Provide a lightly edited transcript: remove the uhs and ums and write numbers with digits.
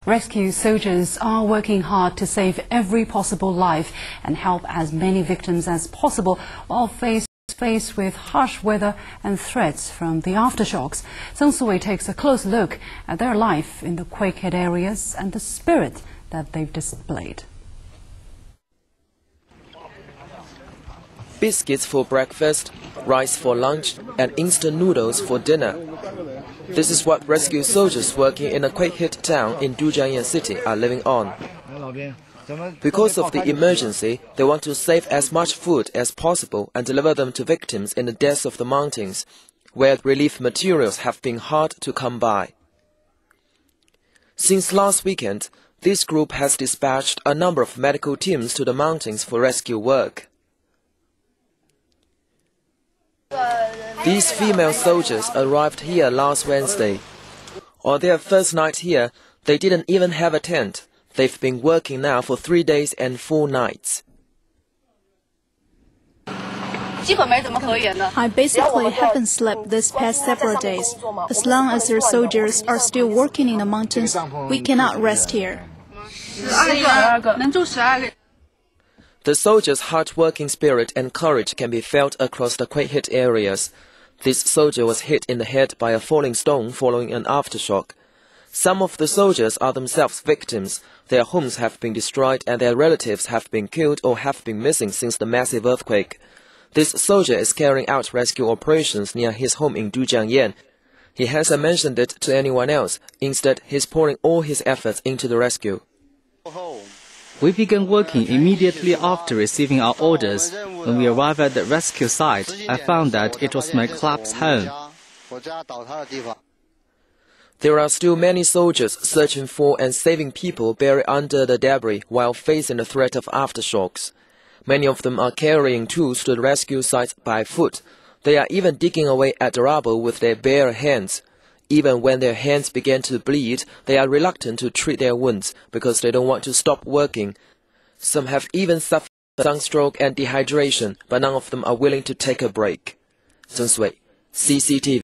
Rescue soldiers are working hard to save every possible life and help as many victims as possible while faced with harsh weather and threats from the aftershocks. Zheng Suwei takes a close look at their life in the quake-hit areas and the spirit that they've displayed. Biscuits for breakfast, rice for lunch, and instant noodles for dinner. This is what rescue soldiers working in a quake-hit town in Dujiangyan City are living on. Because of the emergency, they want to save as much food as possible and deliver them to victims in the depths of the mountains, where relief materials have been hard to come by. Since last weekend, this group has dispatched a number of medical teams to the mountains for rescue work. These female soldiers arrived here last Wednesday. On their first night here, they didn't even have a tent. They've been working now for 3 days and 4 nights. I basically haven't slept this past several days. As long as the soldiers are still working in the mountains, we cannot rest here. The soldiers' hard-working spirit and courage can be felt across the quake-hit areas. This soldier was hit in the head by a falling stone following an aftershock. Some of the soldiers are themselves victims. Their homes have been destroyed and their relatives have been killed or have been missing since the massive earthquake. This soldier is carrying out rescue operations near his home in Dujiangyan. He hasn't mentioned it to anyone else. Instead, he's pouring all his efforts into the rescue. We began working immediately after receiving our orders. When we arrived at the rescue site, I found that it was my club's home. There are still many soldiers searching for and saving people buried under the debris while facing the threat of aftershocks. Many of them are carrying tools to the rescue sites by foot. They are even digging away at the rubble with their bare hands. Even when their hands begin to bleed, they are reluctant to treat their wounds because they don't want to stop working. Some have even suffered sunstroke and dehydration, but none of them are willing to take a break. Zheng Suwei, CCTV.